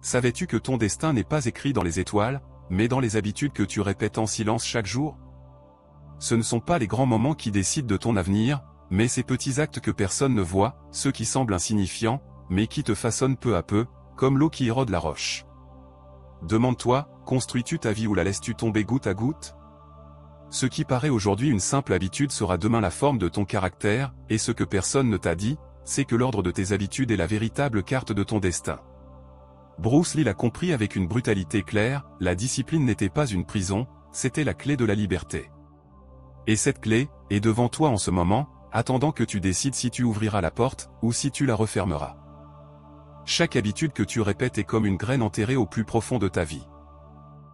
Savais-tu que ton destin n'est pas écrit dans les étoiles, mais dans les habitudes que tu répètes en silence chaque jour? Ce ne sont pas les grands moments qui décident de ton avenir, mais ces petits actes que personne ne voit, ceux qui semblent insignifiants, mais qui te façonnent peu à peu, comme l'eau qui érode la roche. Demande-toi, construis-tu ta vie ou la laisses-tu tomber goutte à goutte? Ce qui paraît aujourd'hui une simple habitude sera demain la forme de ton caractère, et ce que personne ne t'a dit, c'est que l'ordre de tes habitudes est la véritable carte de ton destin. Bruce Lee l'a compris avec une brutalité claire, la discipline n'était pas une prison, c'était la clé de la liberté. Et cette clé est devant toi en ce moment, attendant que tu décides si tu ouvriras la porte, ou si tu la refermeras. Chaque habitude que tu répètes est comme une graine enterrée au plus profond de ta vie.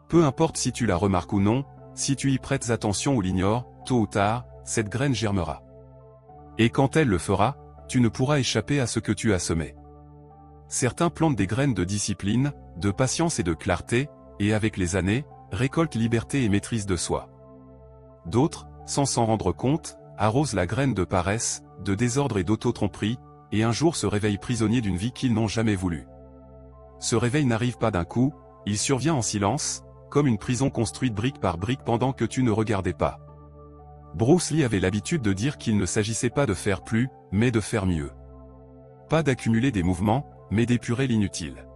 Peu importe si tu la remarques ou non, si tu y prêtes attention ou l'ignores, tôt ou tard, cette graine germera. Et quand elle le fera, tu ne pourras échapper à ce que tu as semé. Certains plantent des graines de discipline, de patience et de clarté, et avec les années, récoltent liberté et maîtrise de soi. D'autres, sans s'en rendre compte, arrosent la graine de paresse, de désordre et d'auto-tromperie, et un jour se réveillent prisonniers d'une vie qu'ils n'ont jamais voulu. Ce réveil n'arrive pas d'un coup, il survient en silence, comme une prison construite brique par brique pendant que tu ne regardais pas. Bruce Lee avait l'habitude de dire qu'il ne s'agissait pas de faire plus, mais de faire mieux. Pas d'accumuler des mouvements, mais d'épurer l'inutile.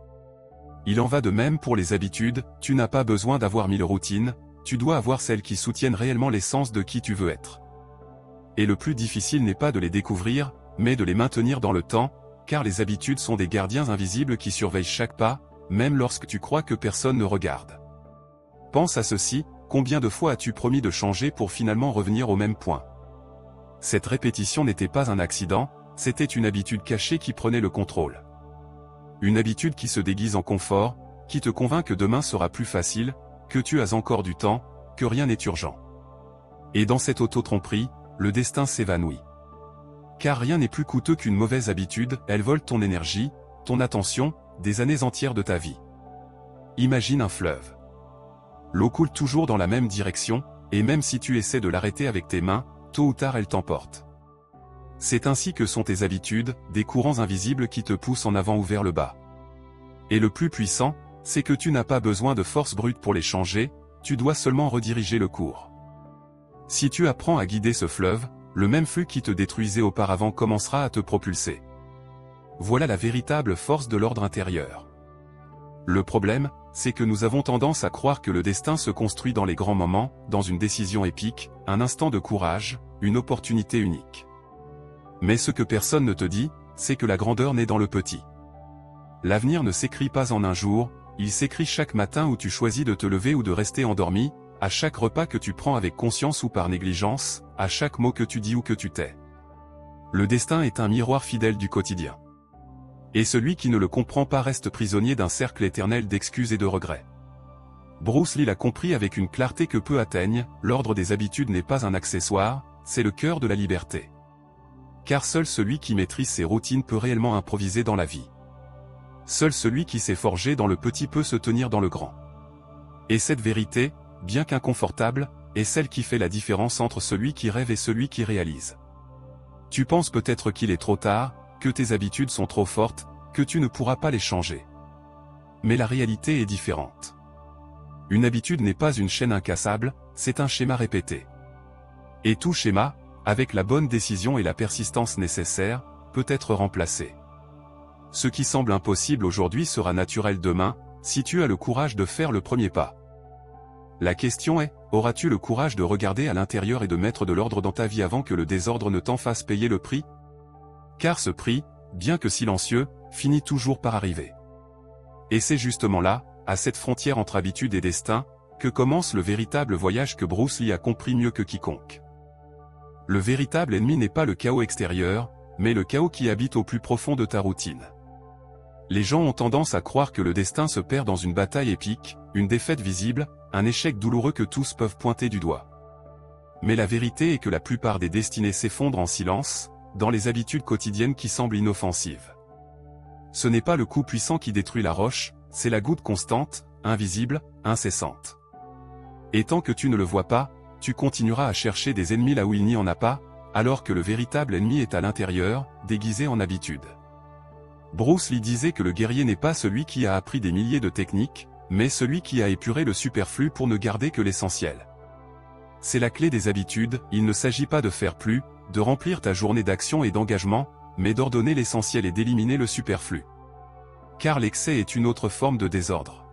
Il en va de même pour les habitudes, tu n'as pas besoin d'avoir 1000 routines, tu dois avoir celles qui soutiennent réellement l'essence de qui tu veux être. Et le plus difficile n'est pas de les découvrir, mais de les maintenir dans le temps, car les habitudes sont des gardiens invisibles qui surveillent chaque pas, même lorsque tu crois que personne ne regarde. Pense à ceci, combien de fois as-tu promis de changer pour finalement revenir au même point? Cette répétition n'était pas un accident, c'était une habitude cachée qui prenait le contrôle. Une habitude qui se déguise en confort, qui te convainc que demain sera plus facile, que tu as encore du temps, que rien n'est urgent. Et dans cette auto-tromperie, le destin s'évanouit. Car rien n'est plus coûteux qu'une mauvaise habitude, elle vole ton énergie, ton attention, des années entières de ta vie. Imagine un fleuve. L'eau coule toujours dans la même direction, et même si tu essaies de l'arrêter avec tes mains, tôt ou tard elle t'emporte. C'est ainsi que sont tes habitudes, des courants invisibles qui te poussent en avant ou vers le bas. Et le plus puissant, c'est que tu n'as pas besoin de force brute pour les changer, tu dois seulement rediriger le cours. Si tu apprends à guider ce fleuve, le même flux qui te détruisait auparavant commencera à te propulser. Voilà la véritable force de l'ordre intérieur. Le problème, c'est que nous avons tendance à croire que le destin se construit dans les grands moments, dans une décision épique, un instant de courage, une opportunité unique. Mais ce que personne ne te dit, c'est que la grandeur naît dans le petit. L'avenir ne s'écrit pas en un jour, il s'écrit chaque matin où tu choisis de te lever ou de rester endormi, à chaque repas que tu prends avec conscience ou par négligence, à chaque mot que tu dis ou que tu tais. Le destin est un miroir fidèle du quotidien. Et celui qui ne le comprend pas reste prisonnier d'un cercle éternel d'excuses et de regrets. Bruce Lee l'a compris avec une clarté que peu atteignent, l'ordre des habitudes n'est pas un accessoire, c'est le cœur de la liberté. Car seul celui qui maîtrise ses routines peut réellement improviser dans la vie. Seul celui qui s'est forgé dans le petit peut se tenir dans le grand. Et cette vérité, bien qu'inconfortable, est celle qui fait la différence entre celui qui rêve et celui qui réalise. Tu penses peut-être qu'il est trop tard, que tes habitudes sont trop fortes, que tu ne pourras pas les changer. Mais la réalité est différente. Une habitude n'est pas une chaîne incassable, c'est un schéma répété. Et tout schéma, avec la bonne décision et la persistance nécessaires, peut être remplacé. Ce qui semble impossible aujourd'hui sera naturel demain, si tu as le courage de faire le premier pas. La question est, auras-tu le courage de regarder à l'intérieur et de mettre de l'ordre dans ta vie avant que le désordre ne t'en fasse payer le prix? Car ce prix, bien que silencieux, finit toujours par arriver. Et c'est justement là, à cette frontière entre habitude et destin, que commence le véritable voyage que Bruce Lee a compris mieux que quiconque. Le véritable ennemi n'est pas le chaos extérieur, mais le chaos qui habite au plus profond de ta routine. Les gens ont tendance à croire que le destin se perd dans une bataille épique, une défaite visible, un échec douloureux que tous peuvent pointer du doigt. Mais la vérité est que la plupart des destinées s'effondrent en silence, dans les habitudes quotidiennes qui semblent inoffensives. Ce n'est pas le coup puissant qui détruit la roche, c'est la goutte constante, invisible, incessante. Et tant que tu ne le vois pas, tu continueras à chercher des ennemis là où il n'y en a pas, alors que le véritable ennemi est à l'intérieur, déguisé en habitude. Bruce Lee disait que le guerrier n'est pas celui qui a appris des milliers de techniques, mais celui qui a épuré le superflu pour ne garder que l'essentiel. C'est la clé des habitudes, il ne s'agit pas de faire plus, de remplir ta journée d'action et d'engagement, mais d'ordonner l'essentiel et d'éliminer le superflu. Car l'excès est une autre forme de désordre.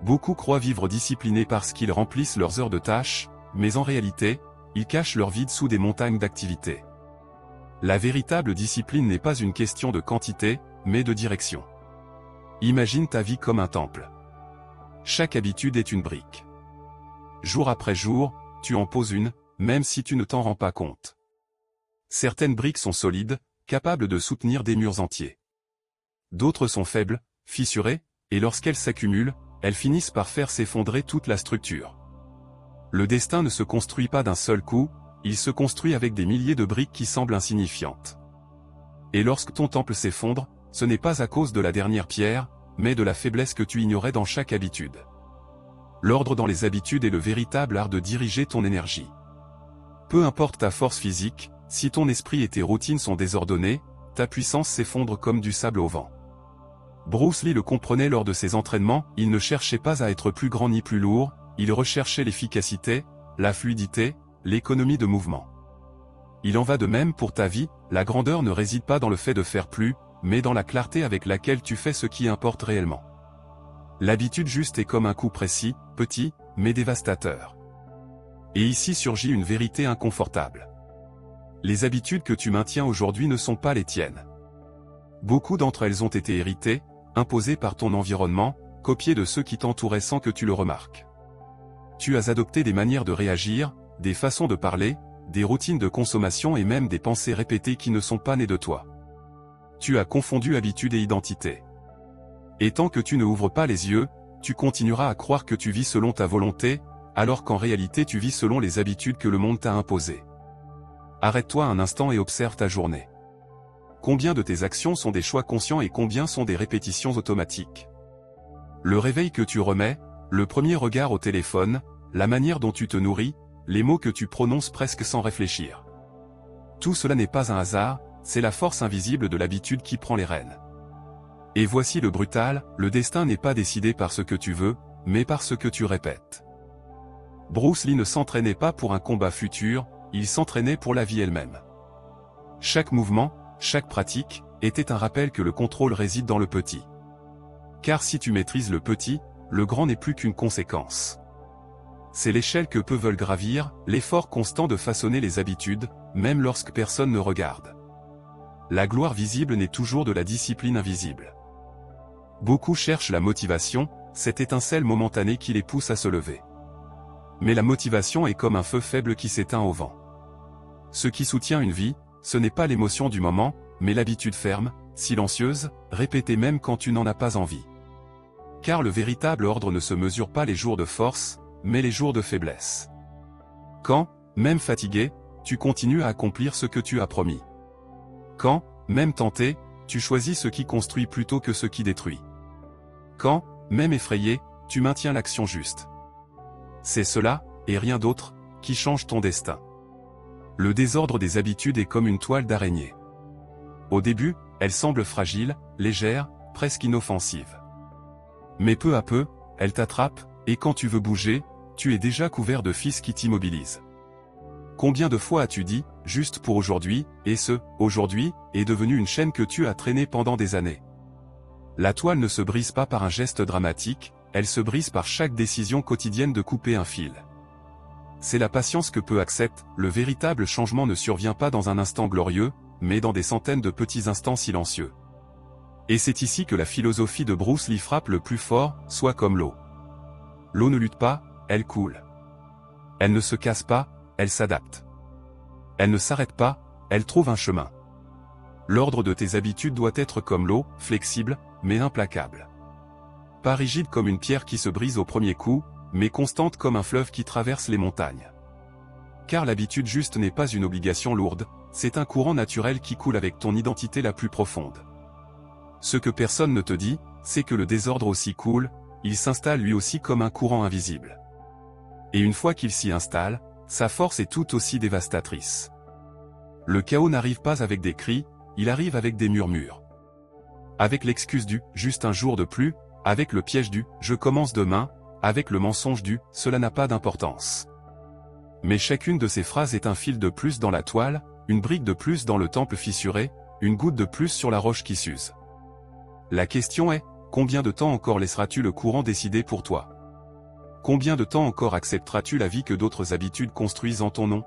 Beaucoup croient vivre disciplinés parce qu'ils remplissent leurs heures de tâches, mais en réalité, ils cachent leur vide sous des montagnes d'activités. La véritable discipline n'est pas une question de quantité, mais de direction. Imagine ta vie comme un temple. Chaque habitude est une brique. Jour après jour, tu en poses une, même si tu ne t'en rends pas compte. Certaines briques sont solides, capables de soutenir des murs entiers. D'autres sont faibles, fissurées, et lorsqu'elles s'accumulent, elles finissent par faire s'effondrer toute la structure. Le destin ne se construit pas d'un seul coup, il se construit avec des milliers de briques qui semblent insignifiantes. Et lorsque ton temple s'effondre, ce n'est pas à cause de la dernière pierre, mais de la faiblesse que tu ignorais dans chaque habitude. L'ordre dans les habitudes est le véritable art de diriger ton énergie. Peu importe ta force physique, si ton esprit et tes routines sont désordonnés, ta puissance s'effondre comme du sable au vent. Bruce Lee le comprenait lors de ses entraînements, il ne cherchait pas à être plus grand ni plus lourd, il recherchait l'efficacité, la fluidité, l'économie de mouvement. Il en va de même pour ta vie, la grandeur ne réside pas dans le fait de faire plus, mais dans la clarté avec laquelle tu fais ce qui importe réellement. L'habitude juste est comme un coup précis, petit, mais dévastateur. Et ici surgit une vérité inconfortable. Les habitudes que tu maintiens aujourd'hui ne sont pas les tiennes. Beaucoup d'entre elles ont été héritées, imposées par ton environnement, copiées de ceux qui t'entouraient sans que tu le remarques. Tu as adopté des manières de réagir, des façons de parler, des routines de consommation et même des pensées répétées qui ne sont pas nées de toi. Tu as confondu habitude et identité. Et tant que tu ne ouvres pas les yeux, tu continueras à croire que tu vis selon ta volonté, alors qu'en réalité tu vis selon les habitudes que le monde t'a imposées. Arrête-toi un instant et observe ta journée. Combien de tes actions sont des choix conscients et combien sont des répétitions automatiques? Le réveil que tu remets, le premier regard au téléphone, la manière dont tu te nourris, les mots que tu prononces presque sans réfléchir. Tout cela n'est pas un hasard, c'est la force invisible de l'habitude qui prend les rênes. Et voici le brutal, le destin n'est pas décidé par ce que tu veux, mais par ce que tu répètes. Bruce Lee ne s'entraînait pas pour un combat futur, il s'entraînait pour la vie elle-même. Chaque mouvement, chaque pratique, était un rappel que le contrôle réside dans le petit. Car si tu maîtrises le petit, le grand n'est plus qu'une conséquence. C'est l'échelle que peu veulent gravir, l'effort constant de façonner les habitudes, même lorsque personne ne regarde. La gloire visible naît toujours de la discipline invisible. Beaucoup cherchent la motivation, cette étincelle momentanée qui les pousse à se lever. Mais la motivation est comme un feu faible qui s'éteint au vent. Ce qui soutient une vie, ce n'est pas l'émotion du moment, mais l'habitude ferme, silencieuse, répétée même quand tu n'en as pas envie. Car le véritable ordre ne se mesure pas les jours de force, mais les jours de faiblesse. Quand, même fatigué, tu continues à accomplir ce que tu as promis. Quand, même tenté, tu choisis ce qui construit plutôt que ce qui détruit. Quand, même effrayé, tu maintiens l'action juste. C'est cela, et rien d'autre, qui change ton destin. Le désordre des habitudes est comme une toile d'araignée. Au début, elle semble fragile, légère, presque inoffensive. Mais peu à peu, elle t'attrape, et quand tu veux bouger, tu es déjà couvert de fils qui t'immobilisent. Combien de fois as-tu dit, juste pour aujourd'hui, et ce, aujourd'hui, est devenu une chaîne que tu as traînée pendant des années. La toile ne se brise pas par un geste dramatique, elle se brise par chaque décision quotidienne de couper un fil. C'est la patience que peu acceptent, le véritable changement ne survient pas dans un instant glorieux, mais dans des centaines de petits instants silencieux. Et c'est ici que la philosophie de Bruce Lee frappe le plus fort, sois comme l'eau. L'eau ne lutte pas, elle coule. Elle ne se casse pas, elle s'adapte. Elle ne s'arrête pas, elle trouve un chemin. L'ordre de tes habitudes doit être comme l'eau, flexible, mais implacable. Pas rigide comme une pierre qui se brise au premier coup, mais constante comme un fleuve qui traverse les montagnes. Car l'habitude juste n'est pas une obligation lourde, c'est un courant naturel qui coule avec ton identité la plus profonde. Ce que personne ne te dit, c'est que le désordre aussi coule, il s'installe lui aussi comme un courant invisible. Et une fois qu'il s'y installe, sa force est tout aussi dévastatrice. Le chaos n'arrive pas avec des cris, il arrive avec des murmures. avec l'excuse du « juste un jour de plus », avec le piège du « je commence demain », avec le mensonge du « cela n'a pas d'importance ». Mais chacune de ces phrases est un fil de plus dans la toile, une brique de plus dans le temple fissuré, une goutte de plus sur la roche qui s'use. La question est, combien de temps encore laisseras-tu le courant décider pour toi? Combien de temps encore accepteras-tu la vie que d'autres habitudes construisent en ton nom?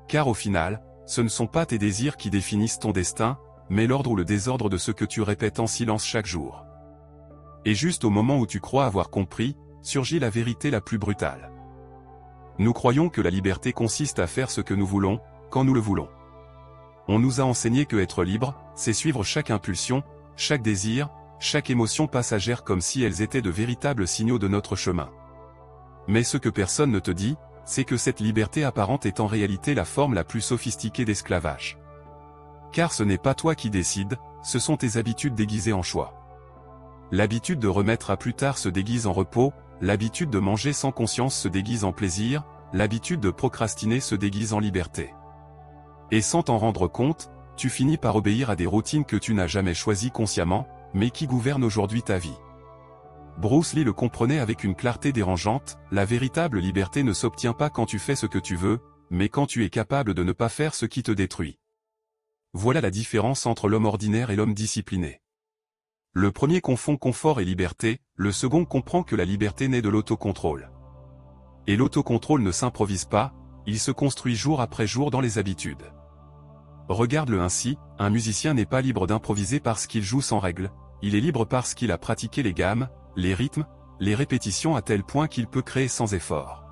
Car au final, ce ne sont pas tes désirs qui définissent ton destin, mais l'ordre ou le désordre de ce que tu répètes en silence chaque jour. Et juste au moment où tu crois avoir compris, surgit la vérité la plus brutale. Nous croyons que la liberté consiste à faire ce que nous voulons, quand nous le voulons. On nous a enseigné que être libre, c'est suivre chaque impulsion, chaque désir, chaque émotion passagère comme si elles étaient de véritables signaux de notre chemin. Mais ce que personne ne te dit, c'est que cette liberté apparente est en réalité la forme la plus sophistiquée d'esclavage. Car ce n'est pas toi qui décides, ce sont tes habitudes déguisées en choix. L'habitude de remettre à plus tard se déguise en repos, l'habitude de manger sans conscience se déguise en plaisir, l'habitude de procrastiner se déguise en liberté. Et sans t'en rendre compte, tu finis par obéir à des routines que tu n'as jamais choisies consciemment, mais qui gouvernent aujourd'hui ta vie. Bruce Lee le comprenait avec une clarté dérangeante, la véritable liberté ne s'obtient pas quand tu fais ce que tu veux, mais quand tu es capable de ne pas faire ce qui te détruit. Voilà la différence entre l'homme ordinaire et l'homme discipliné. Le premier confond confort et liberté, le second comprend que la liberté naît de l'autocontrôle. Et l'autocontrôle ne s'improvise pas, il se construit jour après jour dans les habitudes. Regarde-le ainsi, un musicien n'est pas libre d'improviser parce qu'il joue sans règle, il est libre parce qu'il a pratiqué les gammes, les rythmes, les répétitions à tel point qu'il peut créer sans effort.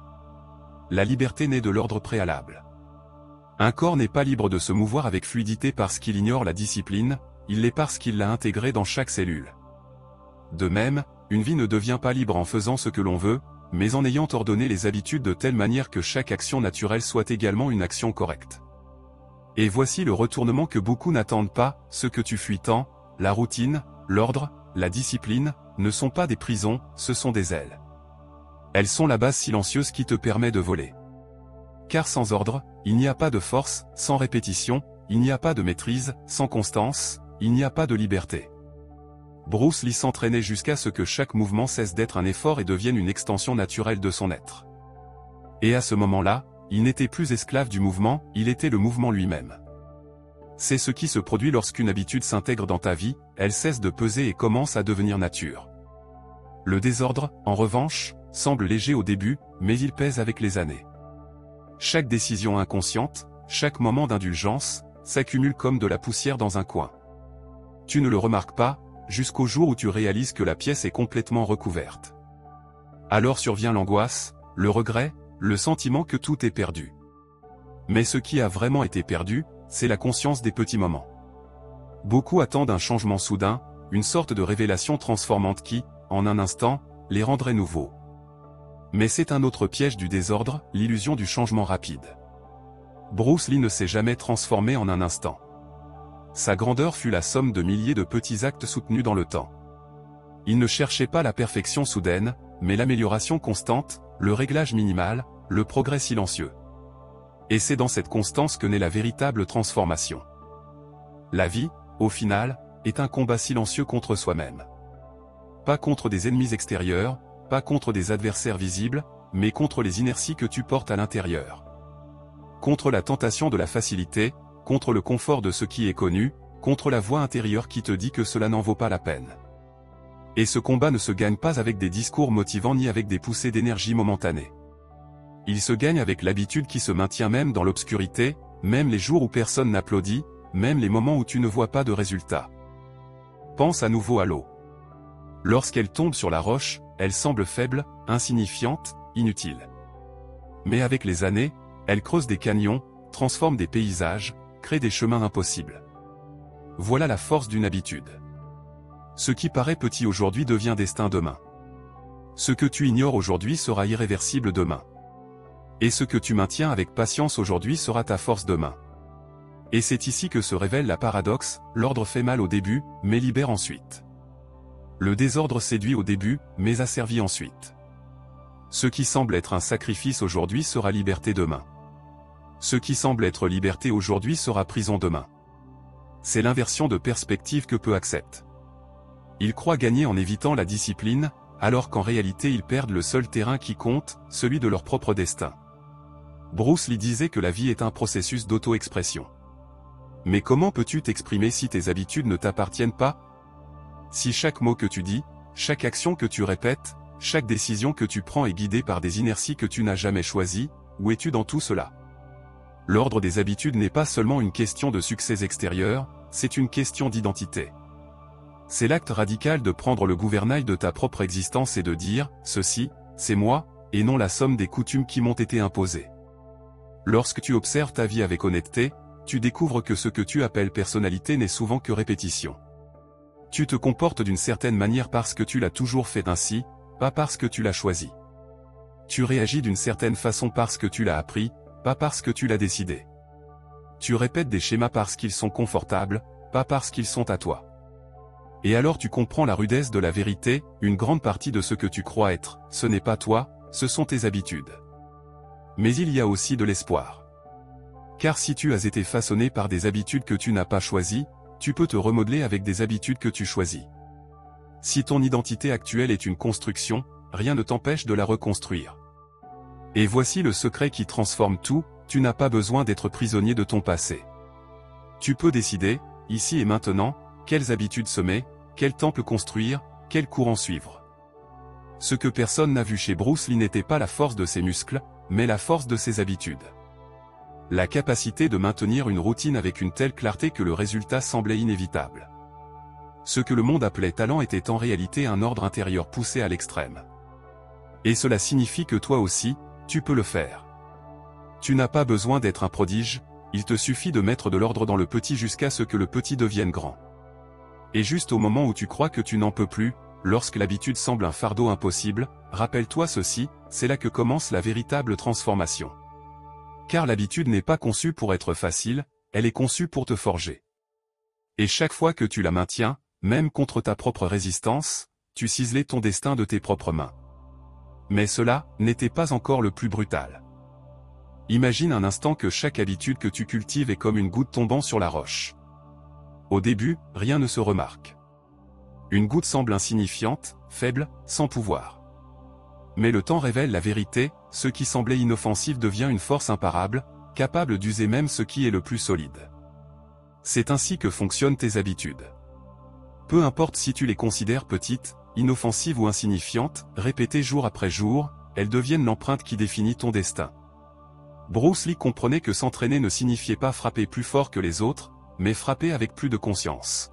La liberté naît de l'ordre préalable. Un corps n'est pas libre de se mouvoir avec fluidité parce qu'il ignore la discipline, il l'est parce qu'il l'a intégrée dans chaque cellule. De même, une vie ne devient pas libre en faisant ce que l'on veut, mais en ayant ordonné les habitudes de telle manière que chaque action naturelle soit également une action correcte. Et voici le retournement que beaucoup n'attendent pas, ce que tu fuis tant, la routine, l'ordre, la discipline, ne sont pas des prisons, ce sont des ailes. Elles sont la base silencieuse qui te permet de voler. Car sans ordre, il n'y a pas de force, sans répétition, il n'y a pas de maîtrise, sans constance, il n'y a pas de liberté. Bruce Lee s'entraînait jusqu'à ce que chaque mouvement cesse d'être un effort et devienne une extension naturelle de son être. Et à ce moment-là, il n'était plus esclave du mouvement, il était le mouvement lui-même. C'est ce qui se produit lorsqu'une habitude s'intègre dans ta vie, elle cesse de peser et commence à devenir nature. Le désordre, en revanche, semble léger au début, mais il pèse avec les années. Chaque décision inconsciente, chaque moment d'indulgence, s'accumule comme de la poussière dans un coin. Tu ne le remarques pas, jusqu'au jour où tu réalises que la pièce est complètement recouverte. Alors survient l'angoisse, le regret, le sentiment que tout est perdu. Mais ce qui a vraiment été perdu, c'est la conscience des petits moments. Beaucoup attendent un changement soudain, une sorte de révélation transformante qui, en un instant, les rendrait nouveaux. Mais c'est un autre piège du désordre, l'illusion du changement rapide. Bruce Lee ne s'est jamais transformé en un instant. Sa grandeur fut la somme de milliers de petits actes soutenus dans le temps. Il ne cherchait pas la perfection soudaine, mais l'amélioration constante, le réglage minimal, le progrès silencieux. Et c'est dans cette constance que naît la véritable transformation. La vie, au final, est un combat silencieux contre soi-même. Pas contre des ennemis extérieurs, pas contre des adversaires visibles, mais contre les inerties que tu portes à l'intérieur. Contre la tentation de la facilité, contre le confort de ce qui est connu, contre la voix intérieure qui te dit que cela n'en vaut pas la peine. Et ce combat ne se gagne pas avec des discours motivants ni avec des poussées d'énergie momentanées. Il se gagne avec l'habitude qui se maintient même dans l'obscurité, même les jours où personne n'applaudit, même les moments où tu ne vois pas de résultat. Pense à nouveau à l'eau. Lorsqu'elle tombe sur la roche, elle semble faible, insignifiante, inutile. Mais avec les années, elle creuse des canyons, transforme des paysages, crée des chemins impossibles. Voilà la force d'une habitude. Ce qui paraît petit aujourd'hui devient destin demain. Ce que tu ignores aujourd'hui sera irréversible demain. Et ce que tu maintiens avec patience aujourd'hui sera ta force demain. Et c'est ici que se révèle la paradoxe, l'ordre fait mal au début, mais libère ensuite. Le désordre séduit au début, mais asservit ensuite. Ce qui semble être un sacrifice aujourd'hui sera liberté demain. Ce qui semble être liberté aujourd'hui sera prison demain. C'est l'inversion de perspective que peu acceptent. Ils croient gagner en évitant la discipline, alors qu'en réalité ils perdent le seul terrain qui compte, celui de leur propre destin. Bruce Lee disait que la vie est un processus d'auto-expression. Mais comment peux-tu t'exprimer si tes habitudes ne t'appartiennent pas? Si chaque mot que tu dis, chaque action que tu répètes, chaque décision que tu prends est guidée par des inerties que tu n'as jamais choisies, où es-tu dans tout cela? L'ordre des habitudes n'est pas seulement une question de succès extérieur, c'est une question d'identité. C'est l'acte radical de prendre le gouvernail de ta propre existence et de dire « Ceci, c'est moi », et non la somme des coutumes qui m'ont été imposées. Lorsque tu observes ta vie avec honnêteté, tu découvres que ce que tu appelles personnalité n'est souvent que répétition. Tu te comportes d'une certaine manière parce que tu l'as toujours fait ainsi, pas parce que tu l'as choisi. Tu réagis d'une certaine façon parce que tu l'as appris, pas parce que tu l'as décidé. Tu répètes des schémas parce qu'ils sont confortables, pas parce qu'ils sont à toi. Et alors tu comprends la rudesse de la vérité, une grande partie de ce que tu crois être, ce n'est pas toi, ce sont tes habitudes. Mais il y a aussi de l'espoir. Car si tu as été façonné par des habitudes que tu n'as pas choisies, tu peux te remodeler avec des habitudes que tu choisis. Si ton identité actuelle est une construction, rien ne t'empêche de la reconstruire. Et voici le secret qui transforme tout, tu n'as pas besoin d'être prisonnier de ton passé. Tu peux décider, ici et maintenant, quelles habitudes semer, quel temple construire, quel courant suivre. Ce que personne n'a vu chez Bruce Lee n'était pas la force de ses muscles, mais la force de ses habitudes. La capacité de maintenir une routine avec une telle clarté que le résultat semblait inévitable. Ce que le monde appelait talent était en réalité un ordre intérieur poussé à l'extrême. Et cela signifie que toi aussi, tu peux le faire. Tu n'as pas besoin d'être un prodige, il te suffit de mettre de l'ordre dans le petit jusqu'à ce que le petit devienne grand. Et juste au moment où tu crois que tu n'en peux plus, lorsque l'habitude semble un fardeau impossible, rappelle-toi ceci, c'est là que commence la véritable transformation. Car l'habitude n'est pas conçue pour être facile, elle est conçue pour te forger. Et chaque fois que tu la maintiens, même contre ta propre résistance, tu ciselais ton destin de tes propres mains. Mais cela n'était pas encore le plus brutal. Imagine un instant que chaque habitude que tu cultives est comme une goutte tombant sur la roche. Au début, rien ne se remarque. Une goutte semble insignifiante, faible, sans pouvoir. Mais le temps révèle la vérité, ce qui semblait inoffensif devient une force imparable, capable d'user même ce qui est le plus solide. C'est ainsi que fonctionnent tes habitudes. Peu importe si tu les considères petites, inoffensives ou insignifiantes, répétées jour après jour, elles deviennent l'empreinte qui définit ton destin. Bruce Lee comprenait que s'entraîner ne signifiait pas frapper plus fort que les autres, mais frapper avec plus de conscience.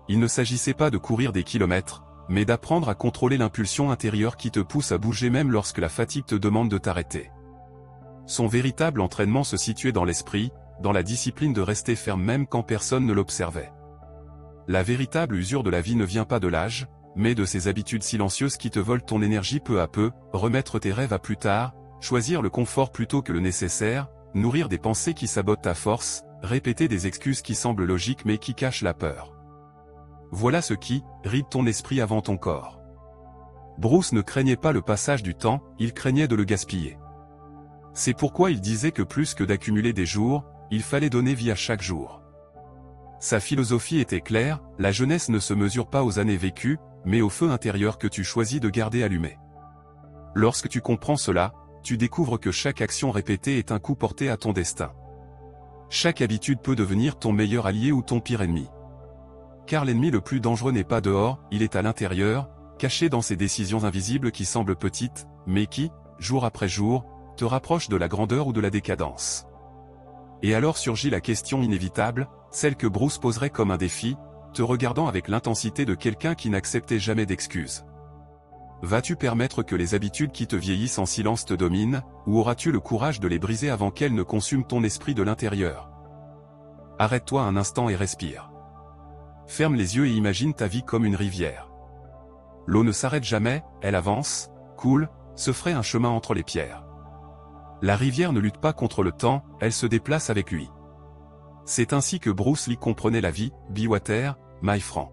Il ne s'agissait pas de courir des kilomètres, mais d'apprendre à contrôler l'impulsion intérieure qui te pousse à bouger même lorsque la fatigue te demande de t'arrêter. Son véritable entraînement se situait dans l'esprit, dans la discipline de rester ferme même quand personne ne l'observait. La véritable usure de la vie ne vient pas de l'âge, mais de ces habitudes silencieuses qui te volent ton énergie peu à peu, remettre tes rêves à plus tard, choisir le confort plutôt que le nécessaire, nourrir des pensées qui sabotent ta force, répéter des excuses qui semblent logiques mais qui cachent la peur. Voilà ce qui ride ton esprit avant ton corps. Bruce ne craignait pas le passage du temps, il craignait de le gaspiller. C'est pourquoi il disait que plus que d'accumuler des jours, il fallait donner vie à chaque jour. Sa philosophie était claire, la jeunesse ne se mesure pas aux années vécues, mais au feu intérieur que tu choisis de garder allumé. Lorsque tu comprends cela, tu découvres que chaque action répétée est un coup porté à ton destin. Chaque habitude peut devenir ton meilleur allié ou ton pire ennemi. Car l'ennemi le plus dangereux n'est pas dehors, il est à l'intérieur, caché dans ces décisions invisibles qui semblent petites, mais qui, jour après jour, te rapprochent de la grandeur ou de la décadence. Et alors surgit la question inévitable, celle que Bruce poserait comme un défi, te regardant avec l'intensité de quelqu'un qui n'acceptait jamais d'excuses. Vas-tu permettre que les habitudes qui te vieillissent en silence te dominent, ou auras-tu le courage de les briser avant qu'elles ne consument ton esprit de l'intérieur? Arrête-toi un instant et respire. Ferme les yeux et imagine ta vie comme une rivière. L'eau ne s'arrête jamais, elle avance, coule, se fraye un chemin entre les pierres. La rivière ne lutte pas contre le temps, elle se déplace avec lui. C'est ainsi que Bruce Lee comprenait la vie, be water, my friend.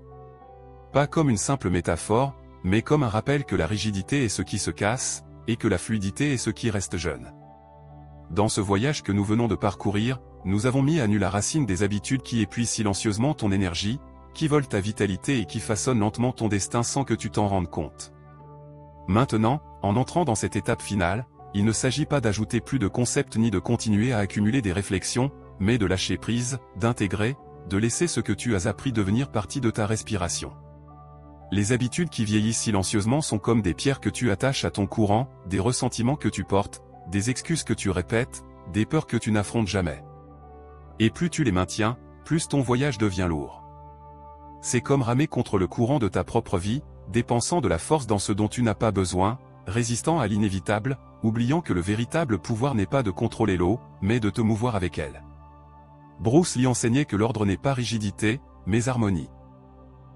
Pas comme une simple métaphore, mais comme un rappel que la rigidité est ce qui se casse, et que la fluidité est ce qui reste jeune. Dans ce voyage que nous venons de parcourir, nous avons mis à nu la racine des habitudes qui épuisent silencieusement ton énergie, qui volent ta vitalité et qui façonnent lentement ton destin sans que tu t'en rendes compte. Maintenant, en entrant dans cette étape finale, il ne s'agit pas d'ajouter plus de concepts ni de continuer à accumuler des réflexions, mais de lâcher prise, d'intégrer, de laisser ce que tu as appris devenir partie de ta respiration. Les habitudes qui vieillissent silencieusement sont comme des pierres que tu attaches à ton courant, des ressentiments que tu portes, des excuses que tu répètes, des peurs que tu n'affrontes jamais. Et plus tu les maintiens, plus ton voyage devient lourd. C'est comme ramer contre le courant de ta propre vie, dépensant de la force dans ce dont tu n'as pas besoin, résistant à l'inévitable, oubliant que le véritable pouvoir n'est pas de contrôler l'eau, mais de te mouvoir avec elle. Bruce Lee enseignait que l'ordre n'est pas rigidité, mais harmonie.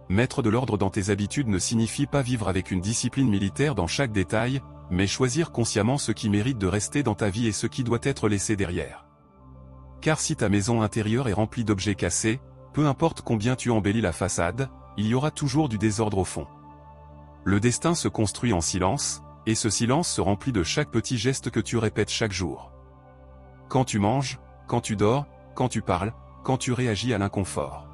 Mettre de l'ordre dans tes habitudes ne signifie pas vivre avec une discipline militaire dans chaque détail, mais choisir consciemment ce qui mérite de rester dans ta vie et ce qui doit être laissé derrière. Car si ta maison intérieure est remplie d'objets cassés, peu importe combien tu embellis la façade, il y aura toujours du désordre au fond. Le destin se construit en silence, et ce silence se remplit de chaque petit geste que tu répètes chaque jour. Quand tu manges, quand tu dors, quand tu parles, quand tu réagis à l'inconfort.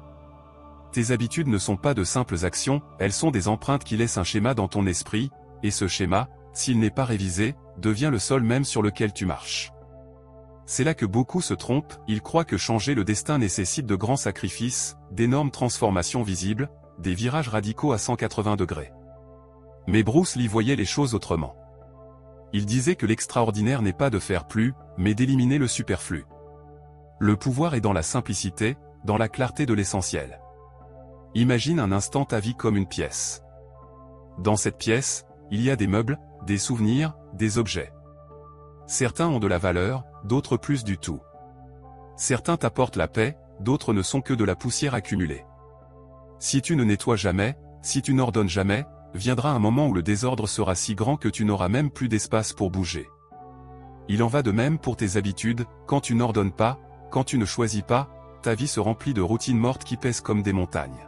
Tes habitudes ne sont pas de simples actions, elles sont des empreintes qui laissent un schéma dans ton esprit, et ce schéma, s'il n'est pas révisé, devient le sol même sur lequel tu marches. C'est là que beaucoup se trompent, ils croient que changer le destin nécessite de grands sacrifices, d'énormes transformations visibles, des virages radicaux à 180 degrés. Mais Bruce Lee voyait les choses autrement. Il disait que l'extraordinaire n'est pas de faire plus, mais d'éliminer le superflu. Le pouvoir est dans la simplicité, dans la clarté de l'essentiel. Imagine un instant ta vie comme une pièce. Dans cette pièce, il y a des meubles, des souvenirs, des objets. Certains ont de la valeur, d'autres plus du tout. Certains t'apportent la paix, d'autres ne sont que de la poussière accumulée. Si tu ne nettoies jamais, si tu n'ordonnes jamais, viendra un moment où le désordre sera si grand que tu n'auras même plus d'espace pour bouger. Il en va de même pour tes habitudes, quand tu n'ordonnes pas, quand tu ne choisis pas, ta vie se remplit de routines mortes qui pèsent comme des montagnes.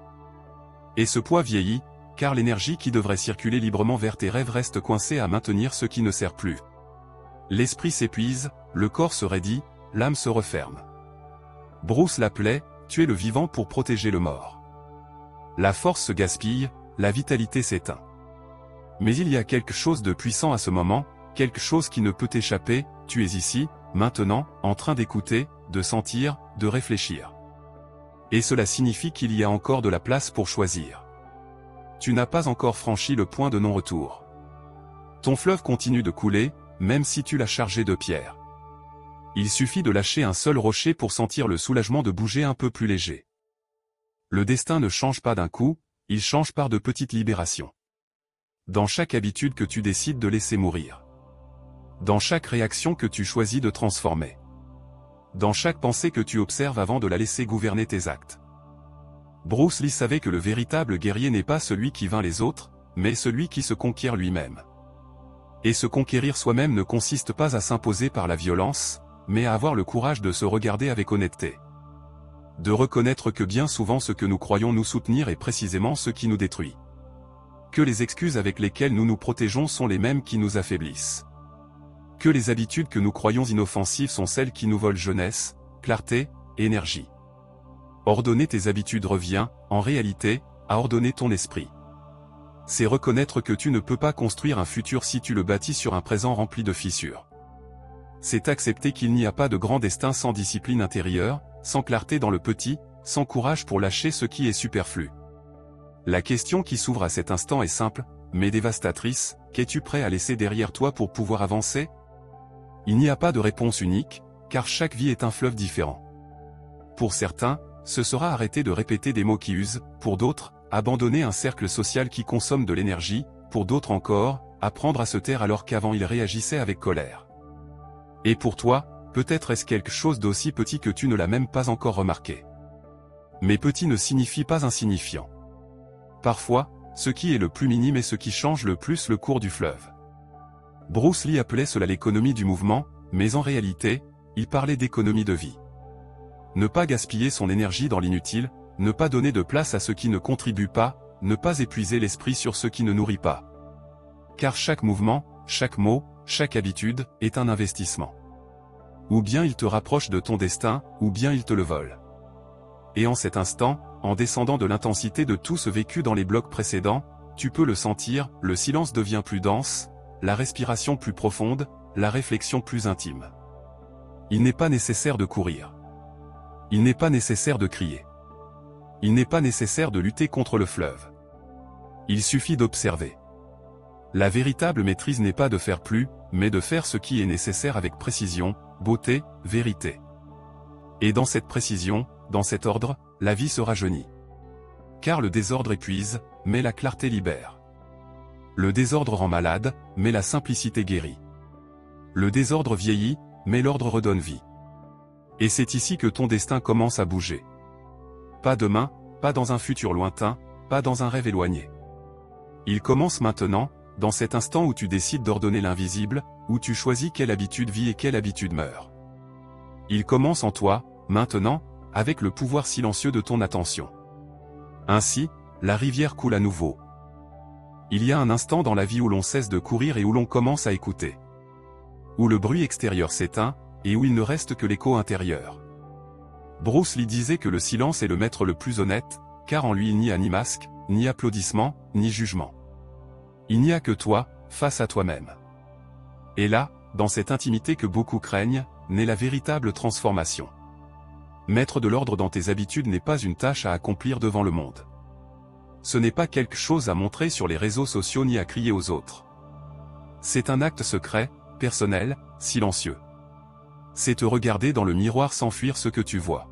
Et ce poids vieillit, car l'énergie qui devrait circuler librement vers tes rêves reste coincée à maintenir ce qui ne sert plus. L'esprit s'épuise, le corps se raidit, l'âme se referme. Bruce l'appelait, tuer le vivant pour protéger le mort. La force se gaspille, la vitalité s'éteint. Mais il y a quelque chose de puissant à ce moment, quelque chose qui ne peut t'échapper, tu es ici, maintenant, en train d'écouter, de sentir, de réfléchir. Et cela signifie qu'il y a encore de la place pour choisir. Tu n'as pas encore franchi le point de non-retour. Ton fleuve continue de couler, même si tu l'as chargé de pierres. Il suffit de lâcher un seul rocher pour sentir le soulagement de bouger un peu plus léger. Le destin ne change pas d'un coup, il change par de petites libérations. Dans chaque habitude que tu décides de laisser mourir. Dans chaque réaction que tu choisis de transformer. Dans chaque pensée que tu observes avant de la laisser gouverner tes actes. Bruce Lee savait que le véritable guerrier n'est pas celui qui vainc les autres, mais celui qui se conquiert lui-même. Et se conquérir soi-même ne consiste pas à s'imposer par la violence, mais à avoir le courage de se regarder avec honnêteté. De reconnaître que bien souvent ce que nous croyons nous soutenir est précisément ce qui nous détruit. Que les excuses avec lesquelles nous nous protégeons sont les mêmes qui nous affaiblissent. Que les habitudes que nous croyons inoffensives sont celles qui nous volent jeunesse, clarté, énergie. Ordonner tes habitudes revient, en réalité, à ordonner ton esprit. C'est reconnaître que tu ne peux pas construire un futur si tu le bâtis sur un présent rempli de fissures. C'est accepter qu'il n'y a pas de grand destin sans discipline intérieure, sans clarté dans le petit, sans courage pour lâcher ce qui est superflu. La question qui s'ouvre à cet instant est simple, mais dévastatrice, qu'es-tu prêt à laisser derrière toi pour pouvoir avancer ? Il n'y a pas de réponse unique, car chaque vie est un fleuve différent. Pour certains, ce sera arrêter de répéter des mots qui usent, pour d'autres, abandonner un cercle social qui consomme de l'énergie, pour d'autres encore, apprendre à se taire alors qu'avant ils réagissaient avec colère. Et pour toi, peut-être est-ce quelque chose d'aussi petit que tu ne l'as même pas encore remarqué. Mais petit ne signifie pas insignifiant. Parfois, ce qui est le plus minime est ce qui change le plus le cours du fleuve. Bruce Lee appelait cela l'économie du mouvement, mais en réalité, il parlait d'économie de vie. Ne pas gaspiller son énergie dans l'inutile, ne pas donner de place à ce qui ne contribue pas, ne pas épuiser l'esprit sur ce qui ne nourrit pas. Car chaque mouvement, chaque mot, chaque habitude, est un investissement. Ou bien il te rapproche de ton destin, ou bien il te le vole. Et en cet instant, en descendant de l'intensité de tout ce vécu dans les blocs précédents, tu peux le sentir, le silence devient plus dense, la respiration plus profonde, la réflexion plus intime. Il n'est pas nécessaire de courir. Il n'est pas nécessaire de crier. Il n'est pas nécessaire de lutter contre le fleuve. Il suffit d'observer. La véritable maîtrise n'est pas de faire plus, mais de faire ce qui est nécessaire avec précision, beauté, vérité. Et dans cette précision, dans cet ordre, la vie se rajeunit. Car le désordre épuise, mais la clarté libère. Le désordre rend malade, mais la simplicité guérit. Le désordre vieillit, mais l'ordre redonne vie. Et c'est ici que ton destin commence à bouger. Pas demain, pas dans un futur lointain, pas dans un rêve éloigné. Il commence maintenant, dans cet instant où tu décides d'ordonner l'invisible, où tu choisis quelle habitude vit et quelle habitude meurt. Il commence en toi, maintenant, avec le pouvoir silencieux de ton attention. Ainsi, la rivière coule à nouveau. Il y a un instant dans la vie où l'on cesse de courir et où l'on commence à écouter. Où le bruit extérieur s'éteint, et où il ne reste que l'écho intérieur. Bruce Lee disait que le silence est le maître le plus honnête, car en lui il n'y a ni masque, ni applaudissement, ni jugement. Il n'y a que toi, face à toi-même. Et là, dans cette intimité que beaucoup craignent, naît la véritable transformation. Mettre de l'ordre dans tes habitudes n'est pas une tâche à accomplir devant le monde. Ce n'est pas quelque chose à montrer sur les réseaux sociaux ni à crier aux autres. C'est un acte secret, personnel, silencieux. C'est te regarder dans le miroir sans fuir ce que tu vois.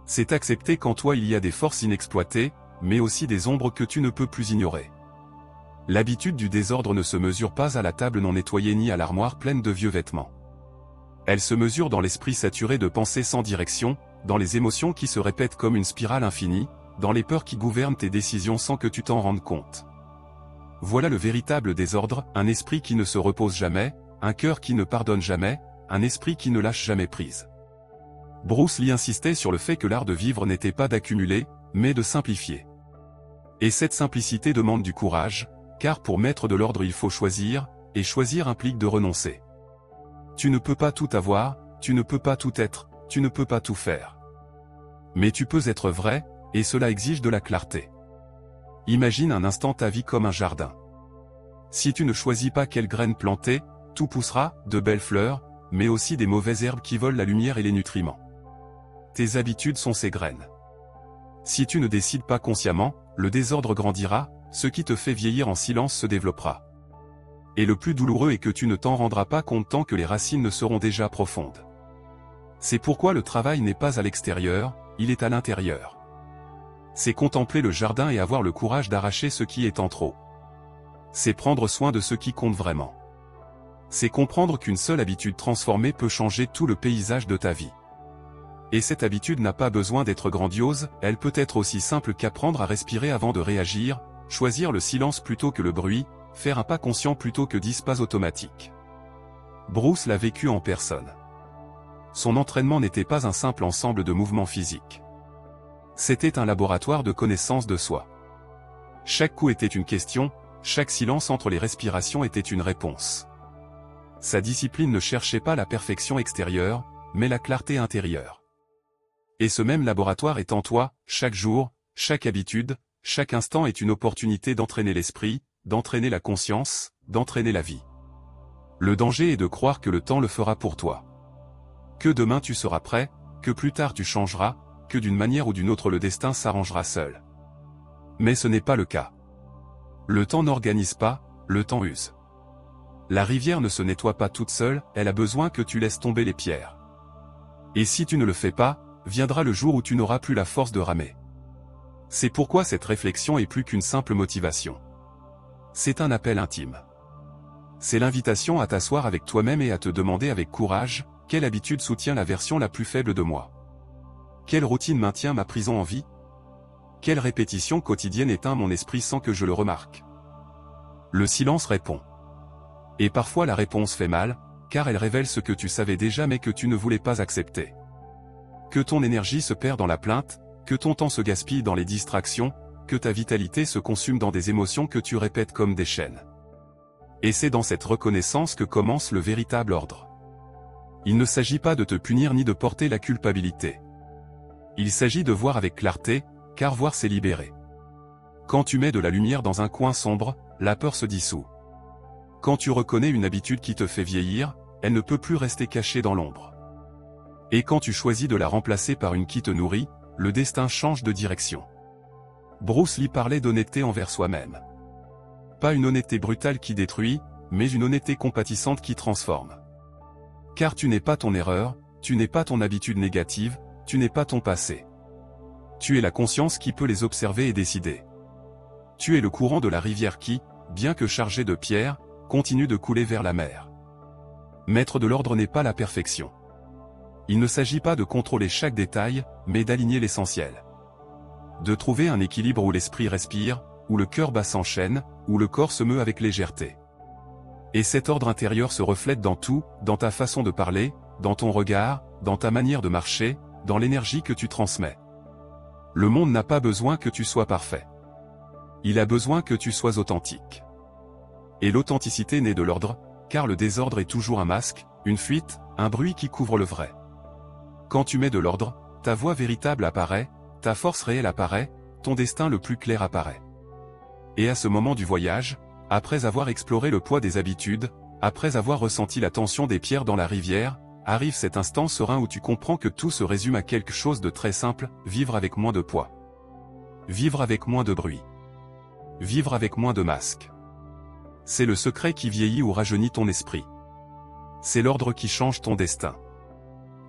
C'est accepter qu'en toi il y a des forces inexploitées, mais aussi des ombres que tu ne peux plus ignorer. L'habitude du désordre ne se mesure pas à la table non nettoyée ni à l'armoire pleine de vieux vêtements. Elle se mesure dans l'esprit saturé de pensées sans direction, dans les émotions qui se répètent comme une spirale infinie, dans les peurs qui gouvernent tes décisions sans que tu t'en rendes compte. Voilà le véritable désordre, un esprit qui ne se repose jamais, un cœur qui ne pardonne jamais, un esprit qui ne lâche jamais prise. Bruce Lee insistait sur le fait que l'art de vivre n'était pas d'accumuler, mais de simplifier. Et cette simplicité demande du courage, car pour mettre de l'ordre il faut choisir, et choisir implique de renoncer. Tu ne peux pas tout avoir, tu ne peux pas tout être, tu ne peux pas tout faire. Mais tu peux être vrai, et cela exige de la clarté. Imagine un instant ta vie comme un jardin. Si tu ne choisis pas quelles graines planter, tout poussera, de belles fleurs, mais aussi des mauvaises herbes qui volent la lumière et les nutriments. Tes habitudes sont ces graines. Si tu ne décides pas consciemment, le désordre grandira, ce qui te fait vieillir en silence se développera. Et le plus douloureux est que tu ne t'en rendras pas compte tant que les racines ne seront déjà profondes. C'est pourquoi le travail n'est pas à l'extérieur, il est à l'intérieur. C'est contempler le jardin et avoir le courage d'arracher ce qui est en trop. C'est prendre soin de ce qui compte vraiment. C'est comprendre qu'une seule habitude transformée peut changer tout le paysage de ta vie. Et cette habitude n'a pas besoin d'être grandiose, elle peut être aussi simple qu'apprendre à respirer avant de réagir, choisir le silence plutôt que le bruit, faire un pas conscient plutôt que 10 pas automatiques. Bruce l'a vécu en personne. Son entraînement n'était pas un simple ensemble de mouvements physiques. C'était un laboratoire de connaissance de soi. Chaque coup était une question, chaque silence entre les respirations était une réponse. Sa discipline ne cherchait pas la perfection extérieure, mais la clarté intérieure. Et ce même laboratoire est en toi, chaque jour, chaque habitude, chaque instant est une opportunité d'entraîner l'esprit, d'entraîner la conscience, d'entraîner la vie. Le danger est de croire que le temps le fera pour toi. Que demain tu seras prêt, que plus tard tu changeras, que d'une manière ou d'une autre le destin s'arrangera seul. Mais ce n'est pas le cas. Le temps n'organise pas, le temps use. La rivière ne se nettoie pas toute seule, elle a besoin que tu laisses tomber les pierres. Et si tu ne le fais pas, viendra le jour où tu n'auras plus la force de ramer. C'est pourquoi cette réflexion est plus qu'une simple motivation. C'est un appel intime. C'est l'invitation à t'asseoir avec toi-même et à te demander avec courage, quelle habitude soutient la version la plus faible de moi? Quelle routine maintient ma prison en vie? Quelle répétition quotidienne éteint mon esprit sans que je le remarque? Le silence répond. Et parfois la réponse fait mal, car elle révèle ce que tu savais déjà mais que tu ne voulais pas accepter. Que ton énergie se perd dans la plainte, que ton temps se gaspille dans les distractions, que ta vitalité se consume dans des émotions que tu répètes comme des chaînes. Et c'est dans cette reconnaissance que commence le véritable ordre. Il ne s'agit pas de te punir ni de porter la culpabilité. Il s'agit de voir avec clarté, car voir c'est libérer. Quand tu mets de la lumière dans un coin sombre, la peur se dissout. Quand tu reconnais une habitude qui te fait vieillir, elle ne peut plus rester cachée dans l'ombre. Et quand tu choisis de la remplacer par une qui te nourrit, le destin change de direction. Bruce Lee parlait d'honnêteté envers soi-même. Pas une honnêteté brutale qui détruit, mais une honnêteté compatissante qui transforme. Car tu n'es pas ton erreur, tu n'es pas ton habitude négative, tu n'es pas ton passé. Tu es la conscience qui peut les observer et décider. Tu es le courant de la rivière qui, bien que chargé de pierres, continue de couler vers la mer. Maître de l'ordre n'est pas la perfection. Il ne s'agit pas de contrôler chaque détail, mais d'aligner l'essentiel. De trouver un équilibre où l'esprit respire, où le cœur bat s'enchaîne, où le corps se meut avec légèreté. Et cet ordre intérieur se reflète dans tout, dans ta façon de parler, dans ton regard, dans ta manière de marcher, dans l'énergie que tu transmets. Le monde n'a pas besoin que tu sois parfait. Il a besoin que tu sois authentique. Et l'authenticité naît de l'ordre, car le désordre est toujours un masque, une fuite, un bruit qui couvre le vrai. Quand tu mets de l'ordre, ta voix véritable apparaît, ta force réelle apparaît, ton destin le plus clair apparaît. Et à ce moment du voyage, après avoir exploré le poids des habitudes, après avoir ressenti la tension des pierres dans la rivière, arrive cet instant serein où tu comprends que tout se résume à quelque chose de très simple, vivre avec moins de poids. Vivre avec moins de bruit. Vivre avec moins de masques. C'est le secret qui vieillit ou rajeunit ton esprit. C'est l'ordre qui change ton destin.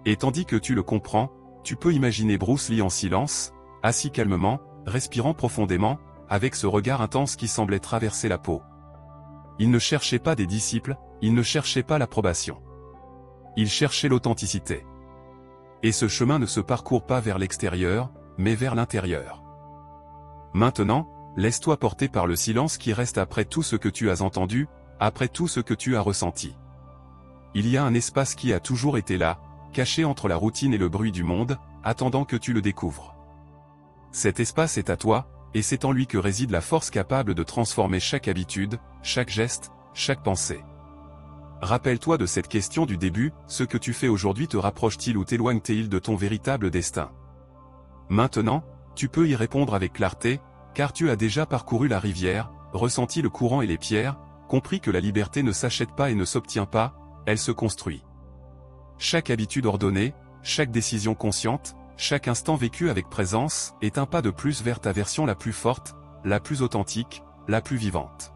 Et tandis que tu le comprends, tu peux imaginer Bruce Lee en silence, assis calmement, respirant profondément, avec ce regard intense qui semblait traverser la peau. Il ne cherchait pas des disciples, il ne cherchait pas l'approbation. Il cherchait l'authenticité. Et ce chemin ne se parcourt pas vers l'extérieur, mais vers l'intérieur. Maintenant, laisse-toi porter par le silence qui reste après tout ce que tu as entendu, après tout ce que tu as ressenti. Il y a un espace qui a toujours été là, caché entre la routine et le bruit du monde, attendant que tu le découvres. Cet espace est à toi, et c'est en lui que réside la force capable de transformer chaque habitude, chaque geste, chaque pensée. Rappelle-toi de cette question du début, ce que tu fais aujourd'hui te rapproche-t-il ou t'éloigne-t-il de ton véritable destin? Maintenant, tu peux y répondre avec clarté, car tu as déjà parcouru la rivière, ressenti le courant et les pierres, compris que la liberté ne s'achète pas et ne s'obtient pas, elle se construit. Chaque habitude ordonnée, chaque décision consciente, chaque instant vécu avec présence, est un pas de plus vers ta version la plus forte, la plus authentique, la plus vivante.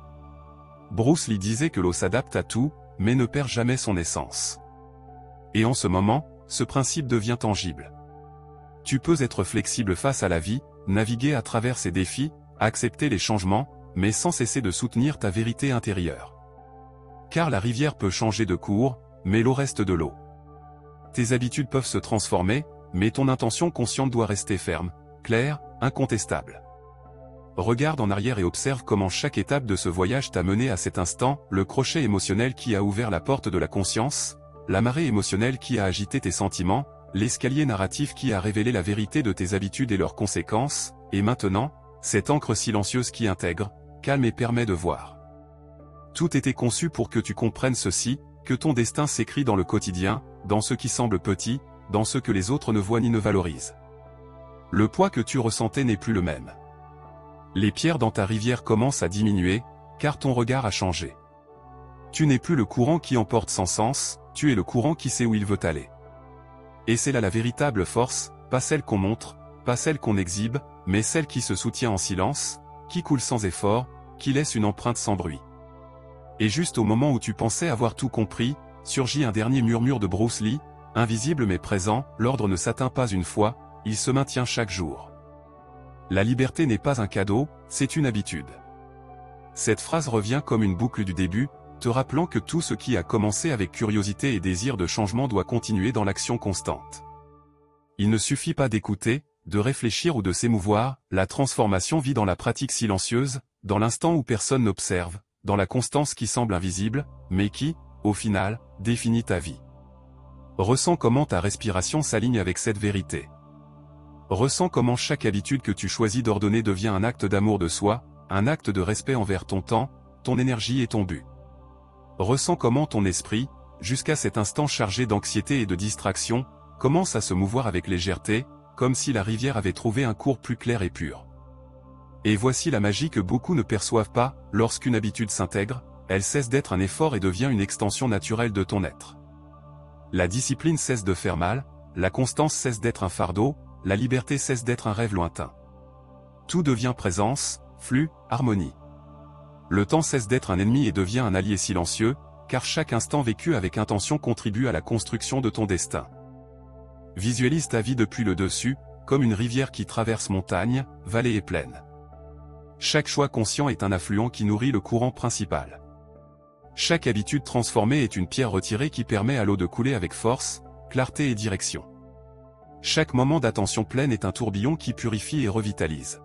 Bruce Lee disait que l'eau s'adapte à tout, mais ne perd jamais son essence. Et en ce moment, ce principe devient tangible. Tu peux être flexible face à la vie, naviguer à travers ses défis, accepter les changements, mais sans cesser de soutenir ta vérité intérieure. Car la rivière peut changer de cours, mais l'eau reste de l'eau. Tes habitudes peuvent se transformer, mais ton intention consciente doit rester ferme, claire, incontestable. Regarde en arrière et observe comment chaque étape de ce voyage t'a mené à cet instant, le crochet émotionnel qui a ouvert la porte de la conscience, la marée émotionnelle qui a agité tes sentiments, l'escalier narratif qui a révélé la vérité de tes habitudes et leurs conséquences, et maintenant, cette encre silencieuse qui intègre, calme et permet de voir. Tout était conçu pour que tu comprennes ceci, que ton destin s'écrit dans le quotidien, dans ce qui semble petit, dans ce que les autres ne voient ni ne valorisent. Le poids que tu ressentais n'est plus le même. Les pierres dans ta rivière commencent à diminuer, car ton regard a changé. Tu n'es plus le courant qui emporte sans sens, tu es le courant qui sait où il veut aller. Et c'est là la véritable force, pas celle qu'on montre, pas celle qu'on exhibe, mais celle qui se soutient en silence, qui coule sans effort, qui laisse une empreinte sans bruit. Et juste au moment où tu pensais avoir tout compris, surgit un dernier murmure de Bruce Lee, invisible mais présent, l'ordre ne s'atteint pas une fois, il se maintient chaque jour. La liberté n'est pas un cadeau, c'est une habitude. Cette phrase revient comme une boucle du début, te rappelant que tout ce qui a commencé avec curiosité et désir de changement doit continuer dans l'action constante. Il ne suffit pas d'écouter, de réfléchir ou de s'émouvoir, la transformation vit dans la pratique silencieuse, dans l'instant où personne n'observe, dans la constance qui semble invisible, mais qui, au final, définit ta vie. Ressens comment ta respiration s'aligne avec cette vérité. Ressens comment chaque habitude que tu choisis d'ordonner devient un acte d'amour de soi, un acte de respect envers ton temps, ton énergie et ton but. Ressens comment ton esprit, jusqu'à cet instant chargé d'anxiété et de distraction, commence à se mouvoir avec légèreté, comme si la rivière avait trouvé un cours plus clair et pur. Et voici la magie que beaucoup ne perçoivent pas, lorsqu'une habitude s'intègre, elle cesse d'être un effort et devient une extension naturelle de ton être. La discipline cesse de faire mal, la constance cesse d'être un fardeau, la liberté cesse d'être un rêve lointain. Tout devient présence, flux, harmonie. Le temps cesse d'être un ennemi et devient un allié silencieux, car chaque instant vécu avec intention contribue à la construction de ton destin. Visualise ta vie depuis le dessus, comme une rivière qui traverse montagnes, vallées et plaines. Chaque choix conscient est un affluent qui nourrit le courant principal. Chaque habitude transformée est une pierre retirée qui permet à l'eau de couler avec force, clarté et direction. Chaque moment d'attention pleine est un tourbillon qui purifie et revitalise.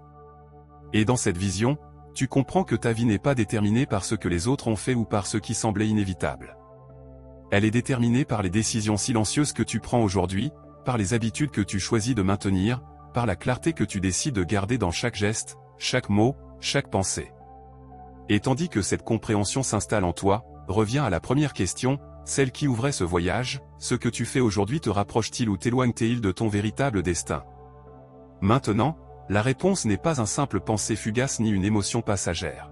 Et dans cette vision, tu comprends que ta vie n'est pas déterminée par ce que les autres ont fait ou par ce qui semblait inévitable. Elle est déterminée par les décisions silencieuses que tu prends aujourd'hui, par les habitudes que tu choisis de maintenir, par la clarté que tu décides de garder dans chaque geste, chaque mot, chaque pensée. Et tandis que cette compréhension s'installe en toi, revient à la première question, celle qui ouvrait ce voyage, ce que tu fais aujourd'hui te rapproche-t-il ou t'éloigne-t-il de ton véritable destin? Maintenant, la réponse n'est pas un simple pensée fugace ni une émotion passagère.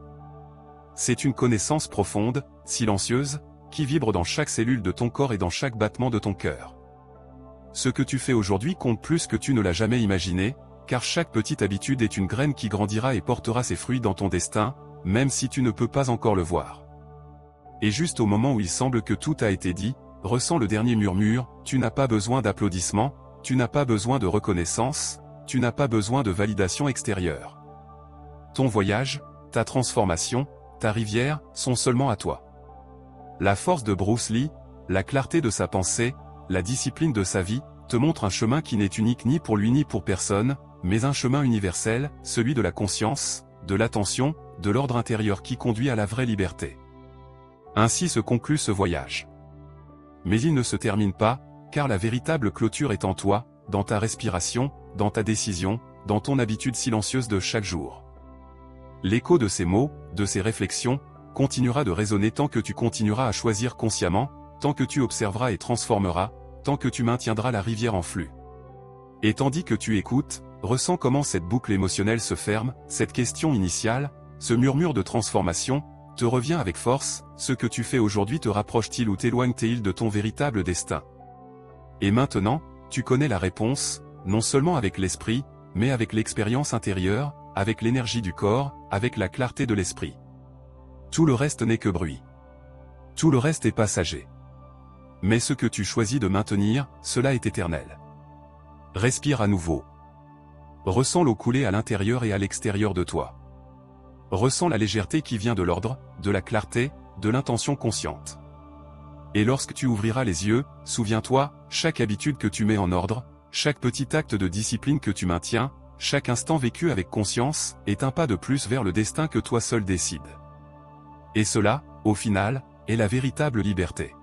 C'est une connaissance profonde, silencieuse, qui vibre dans chaque cellule de ton corps et dans chaque battement de ton cœur. Ce que tu fais aujourd'hui compte plus que tu ne l'as jamais imaginé, car chaque petite habitude est une graine qui grandira et portera ses fruits dans ton destin, même si tu ne peux pas encore le voir. Et juste au moment où il semble que tout a été dit, ressens le dernier murmure, tu n'as pas besoin d'applaudissements, tu n'as pas besoin de reconnaissance, tu n'as pas besoin de validation extérieure. Ton voyage, ta transformation, ta rivière, sont seulement à toi. La force de Bruce Lee, la clarté de sa pensée, la discipline de sa vie, te montrent un chemin qui n'est unique ni pour lui ni pour personne, mais un chemin universel, celui de la conscience, de l'attention, de l'ordre intérieur qui conduit à la vraie liberté. Ainsi se conclut ce voyage. Mais il ne se termine pas, car la véritable clôture est en toi, dans ta respiration, dans ta décision, dans ton habitude silencieuse de chaque jour. L'écho de ces mots, de ces réflexions, continuera de résonner tant que tu continueras à choisir consciemment, tant que tu observeras et transformeras, tant que tu maintiendras la rivière en flux. Et tandis que tu écoutes, ressens comment cette boucle émotionnelle se ferme, cette question initiale, ce murmure de transformation, te revient avec force, ce que tu fais aujourd'hui te rapproche-t-il ou t'éloigne-t-il de ton véritable destin? Et maintenant, tu connais la réponse, non seulement avec l'esprit, mais avec l'expérience intérieure, avec l'énergie du corps, avec la clarté de l'esprit. Tout le reste n'est que bruit. Tout le reste est passager. Mais ce que tu choisis de maintenir, cela est éternel. Respire à nouveau. Ressens l'eau couler à l'intérieur et à l'extérieur de toi. Ressens la légèreté qui vient de l'ordre, de la clarté, de l'intention consciente. Et lorsque tu ouvriras les yeux, souviens-toi, chaque habitude que tu mets en ordre, chaque petit acte de discipline que tu maintiens, chaque instant vécu avec conscience, est un pas de plus vers le destin que toi seul décides. Et cela, au final, est la véritable liberté.